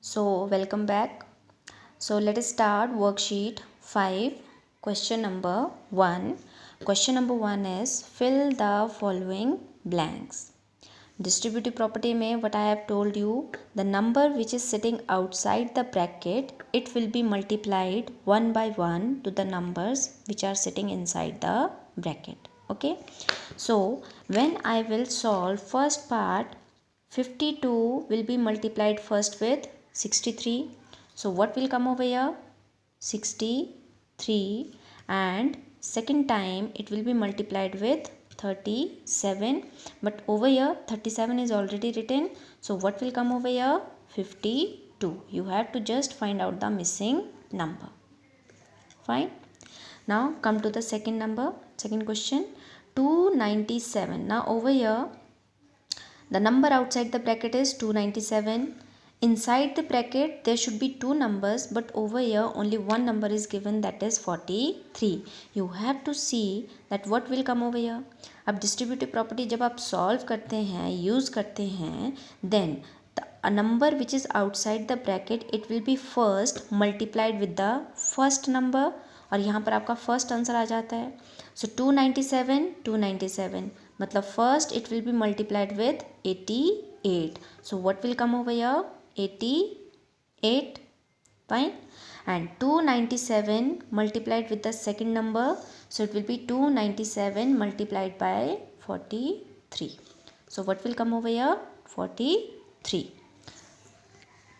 So welcome back. So let us start worksheet 5, question number 1. Question number 1 is fill the following blanks. Distributive property में what I have told you, the number which is sitting outside the bracket, it will be multiplied one by one to the numbers which are sitting inside the bracket. Okay. So when I will solve first part, 52 will be multiplied first with 63. So what will come over here? 63, and second time it will be multiplied with 37, but over here 37 is already written. So what will come over here? 52. You have to just find out the missing number. Fine. Now come to the second question, 297. Now over here the number outside the bracket is 297. Inside the bracket there should be two numbers, but over here only one number is given, that is 43. You have to see that what will come over here. अब distributive property जब आप solve करते हैं, use करते हैं, then a number which is outside the bracket it will be first multiplied with the first number, और यहाँ पर आपका first answer आ जाता है. So 297 मतलब first it will be multiplied with 88. So what will come over here? 88. Fine. And 297 multiplied with the second number, so it will be 297 multiplied by 43. So what will come over here? 43.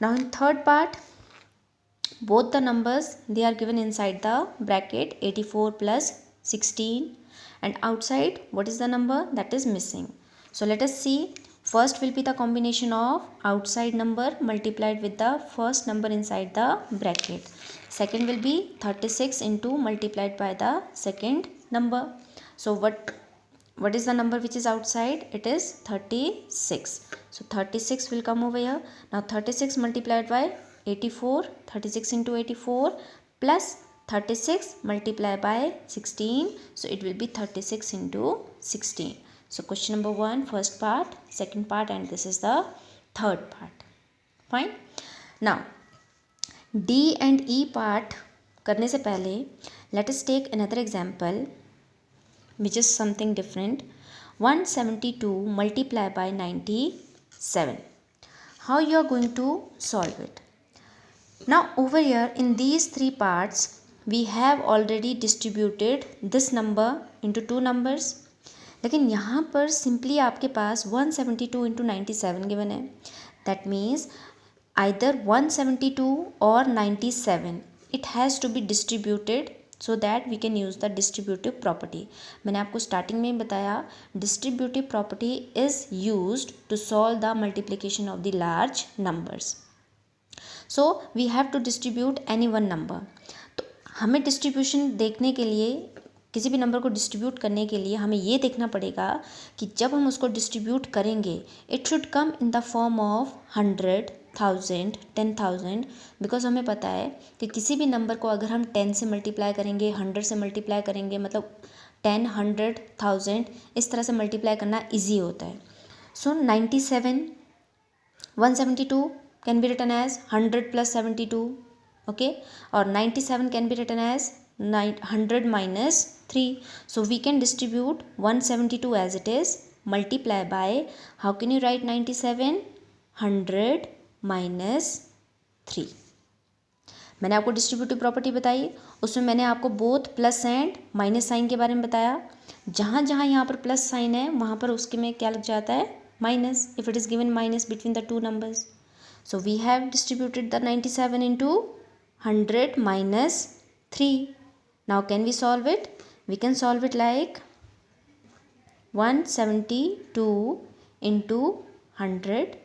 Now in third part, both the numbers they are given inside the bracket, 84 plus 16, and outside what is the number that is missing. So let us see. First will be the combination of outside number multiplied with the first number inside the bracket. Second will be 36 into multiplied by the second number. So what is the number which is outside? It is 36. So 36 will come over here. Now 36 multiplied by 84, 36 into 84 plus 36 multiplied by 16. So it will be 36 into 16. So question number 1 first part, second part, and this is the third part. Fine. Now D and E part करने से पहले let us take another example which is something different. 172 multiplied by 97. How you are going to solve it? Now over here in these three parts we have already distributed this number into two numbers. लेकिन यहाँ पर simply आपके पास 172 into 97 given है. That means either 172 और 97 it has to be distributed so that we can use the distributive property. मैंने आपको starting में बताया distributive property is used to solve the multiplication of the large numbers. So we have to distribute any one number. तो हमें distribution देखने के लिए, किसी भी नंबर को डिस्ट्रीब्यूट करने के लिए हमें ये देखना पड़ेगा कि जब हम उसको डिस्ट्रीब्यूट करेंगे it should come in the form of 100, 1000, 10,000. Because हमें पता है कि किसी भी नंबर को अगर हम 10 से मल्टीप्लाई करेंगे, 100 से मल्टीप्लाई करेंगे, मतलब 10, 100, 1000 इस तरह से मल्टीप्लाई करना ईजी होता है. So 97, 172 can be written as 100 plus 72. Okay. और 97 can be written as 100 minus 3. So we can distribute 172 as it is, multiply by, how can you write 97? 100 minus 3. मैंने आपको डिस्ट्रीब्यूटिव प्रॉपर्टी बताई, उसमें मैंने आपको both plus and minus sign के बारे में बताया. जहाँ जहाँ यहाँ पर प्लस साइन है वहाँ पर उसके में क्या लग जाता है? Minus, if it is given minus between the two numbers. So we have distributed the 97 into 100 minus 3. Now can we solve it? We can solve it like 172 into 100.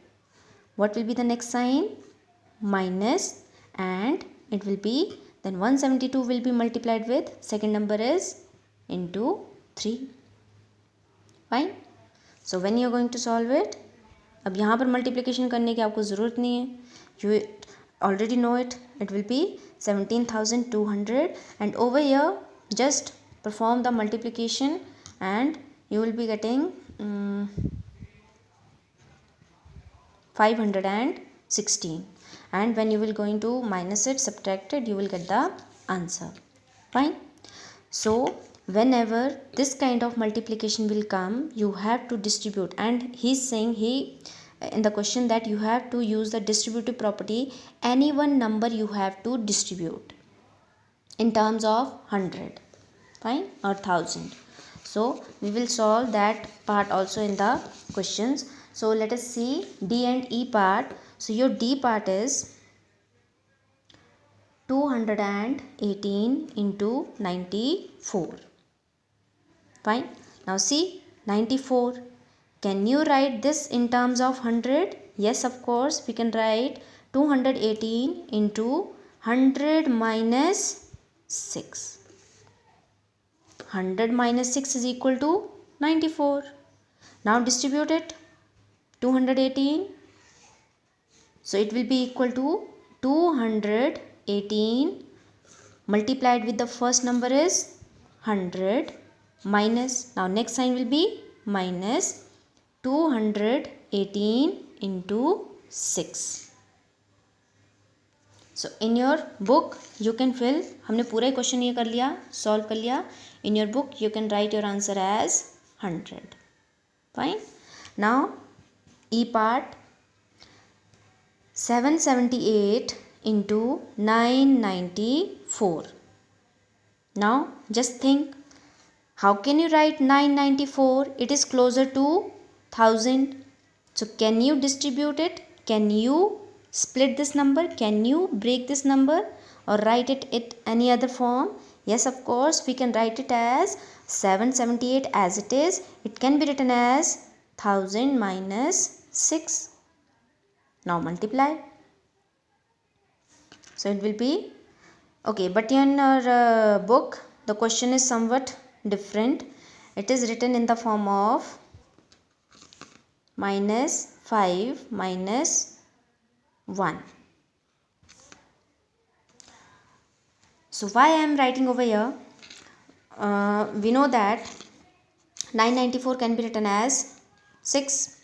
What will be the next sign? Minus, and it will be, then 172 will be multiplied with second number is into 3. Fine. So when you are going to solve it, अब यहाँ पर multiplication करने की आपको ज़रूरत नहीं है. You already know it. It will be 17,200, and over here just perform the multiplication and you will be getting 516. and when you will going to minus it, subtract it, you will get the answer. Fine. So whenever this kind of multiplication will come, you have to distribute, and he's saying in the question that you have to use the distributive property. Any one number you have to distribute in terms of 100, fine, or 1000. So we will solve that part also in the questions. So let us see D and E part. So your D part is 218 into 94. Fine. Now see 94. Can you write this in terms of 100? Yes, of course we can write 218 into 100 minus 6. 100 minus 6 is equal to 94. Now distribute it. 218. So it will be equal to 218 multiplied with the first number is 100 minus, now next sign will be minus 218 into 6. So in your book you can fill, हमने पूरा question ये कर लिया, solve कर लिया. In your book you can write your answer as 100. Fine. Now E part, 778 into 994. Now just think, how can you write 994? It is closer to 1000. So can you distribute it? Can you split this number? Can you break this number or write it in any other form? Yes, of course we can write it as 778 as it is. It can be written as 1000 minus 6. Now multiply. So it will be okay, but in our book the question is somewhat different. It is written in the form of minus 5 minus 1. So why I am writing over here? We know that 994 can be written as 6.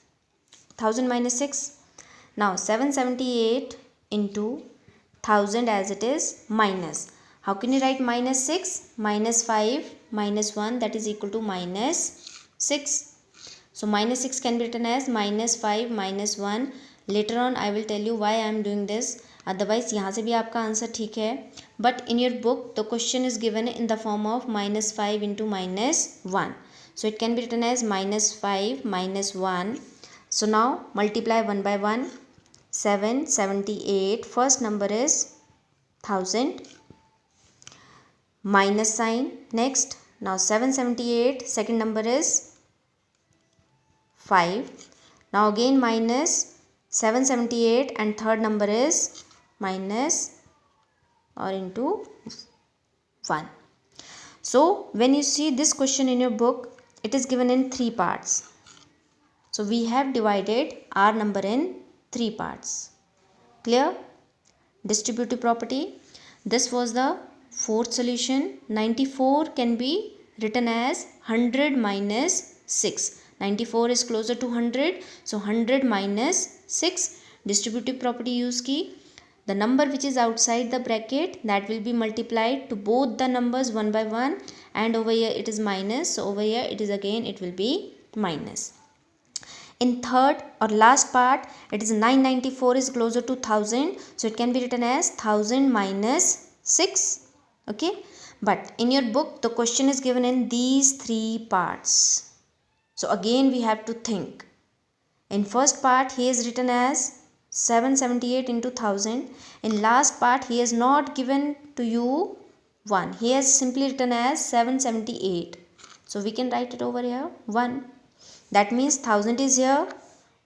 1000 minus 6. Now 778 into 1000 as it is minus. How can you write minus 6? Minus 5 minus 1, that is equal to minus 6. So minus 6 can be written as minus 5 minus 1. Later on I will tell you why I am doing this. Otherwise यहाँ से भी आपका answer ठीक है. But in your book the question is given in the form of minus 5 into minus 1. So it can be written as minus 5 minus 1. So now multiply one by one. 778, first number is 1000, minus sign. Next, now 778, second number is 5. Now again minus 778 and third number is minus or into 1. So when you see this question in your book, it is given in 3 parts. So we have divided our number in 3 parts. Clear? Distributive property. This was the fourth solution. 94 can be written as 100 minus 6. 94 is closer to 100. So 100 minus 6. Distributive property use की. The number which is outside the bracket, that will be multiplied to both the numbers one by one, and over here it is minus. So over here it is again, it will be minus. In third or last part, it is 994 is closer to 1000. So it can be written as 1000 minus 6. Okay. But in your book, the question is given in these 3 parts. So again we have to think. In first part, he is written as 778 into 1000. In last part, he has not given to you 1. He has simply written as 778. So we can write it over here 1. That means 1000 is here,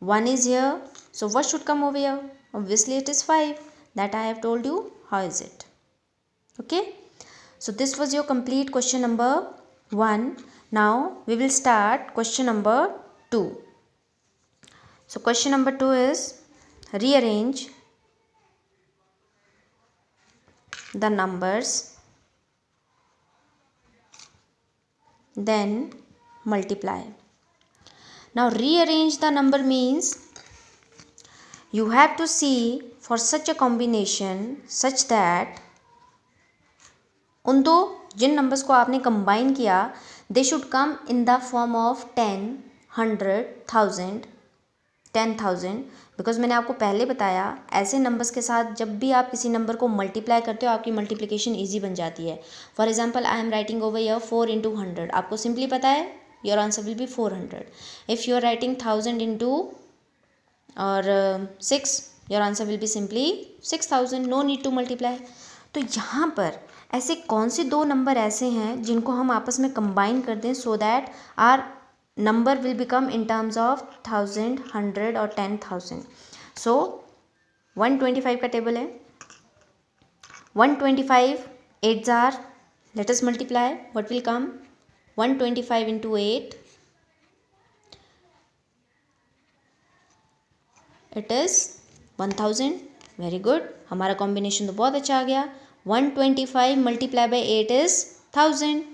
1 is here. So what should come over here? Obviously it is 5. That I have told you. How is it? Okay. So this was your complete question number 1. Now we will start question number 2. So question number 2 is rearrange the numbers, then multiply. Now rearrange the number means you have to see for such a combination such that उन दो जिन numbers को आपने combine किया they should come in the form of 10, 100, 10,000 because मैंने आपको पहले बताया ऐसे नंबर्स के साथ जब भी आप किसी नंबर को मल्टीप्लाई करते हो आपकी मल्टीप्लिकेशन ईजी बन जाती है. For example I am writing over here 4 into 100. आपको सिंपली पता है your answer will be 400. If you are writing 1000 into और 6 your answer will be simply 6000. No need to multiply. तो यहाँ पर ऐसे कौन से दो नंबर ऐसे हैं जिनको हम आपस में कंबाइन कर दें so that our number will become in terms of 1000, 100 और 10,000. So 125 का टेबल है. 125 8s are, let us multiply. What will come? 125 into 8, it is 1000. Very good. हमारा कॉम्बिनेशन तो बहुत अच्छा आ गया. 125 multiplied by 8 is 1000.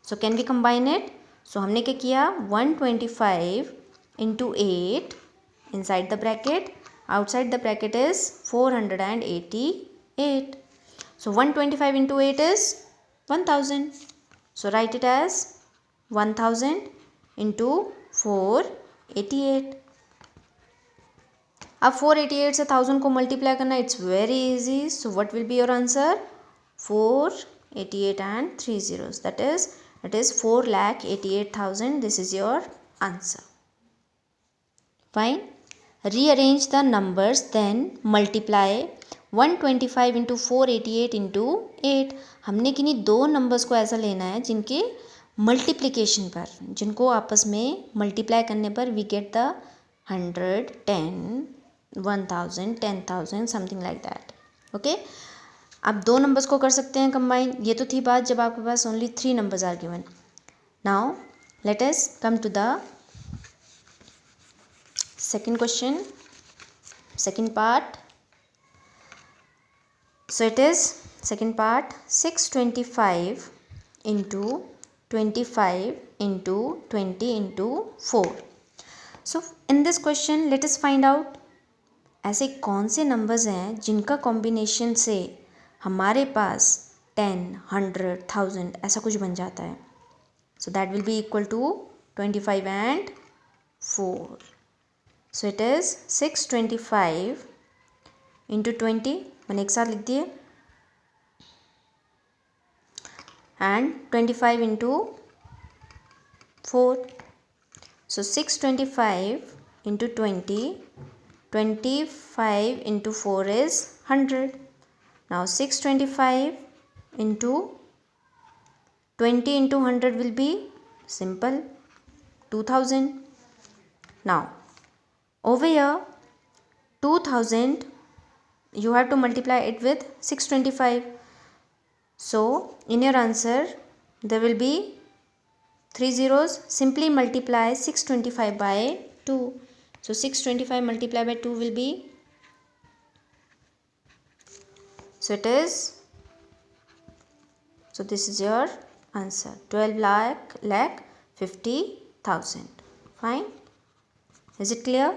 So can we combine it? So हमने क्या किया 125 into 8 inside the bracket, outside the bracket is 488. So 125 into 8 is 1000. So write it as 1000 into 488. अब 488 से 1000 को मल्टीप्लाई करना it's very easy. So what will be your answer? 488 and 3 zeros. That is, it is 4,88,000. This is your answer. Fine. Rearrange the numbers, then multiply 125 into 488 into 8. हमने किन्हीं दो numbers को ऐसा लेना है जिनके मल्टीप्लिकेशन पर, जिनको आपस में मल्टीप्लाई करने पर we get the 100, 10, 1000, 10,000 something like that. Okay. आप दो नंबर्स को कर सकते हैं कंबाइन. ये तो थी बात जब आपके पास only 3 numbers are given. Now let us come to the second question, second part. So it is second part, 625 into 25 into 20 into 4. So in this question let us find out ऐसे कौन से नंबर्स हैं जिनका combination से हमारे पास 10, 100, 1000 ऐसा कुछ बन जाता है. So that will be equal to 25 and 4. So it is 625 into 20. मैंने एक साथ लिख दिए. And 25 into 4. So 625 into 20. 25 into 4 is 100. Now 625 into 20 into 100 will be simple 2000. Now over here 2000 you have to multiply it with 625. So in your answer there will be 3 zeros. Simply multiply 625 by 2. So 625 multiplied by 2 will be, so it is, so this is your answer 12,50,000. Fine. Is it clear?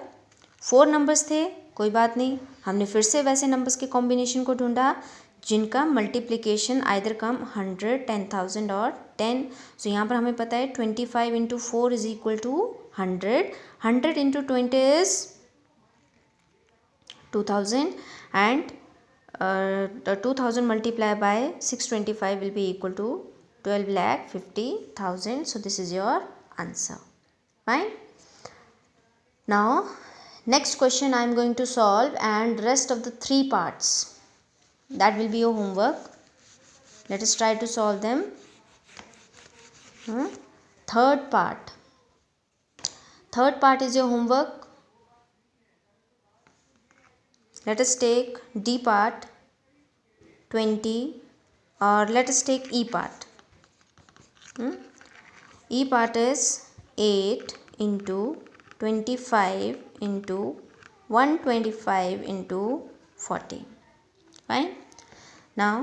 4 numbers थे, कोई बात नहीं. हमने फिर से वैसे numbers के combination को ढूंढा जिनका मल्टीप्लिकेशन आइदर कम 100, 10,000 और 10. सो यहाँ पर हमें पता है 25 into 4 is equal to 100. 100 into 20 is 2000 and 2000 multiply by 625 will be equal to 12,50,000. So this is your answer. Fine. Now next question I am going to solve, and rest of the 3 parts that will be your homework. Let us try to solve them. Third part is your homework. Let us take D part 20, or let us take E part. E part is 8 into 25 into 125 into 40. Fine. Now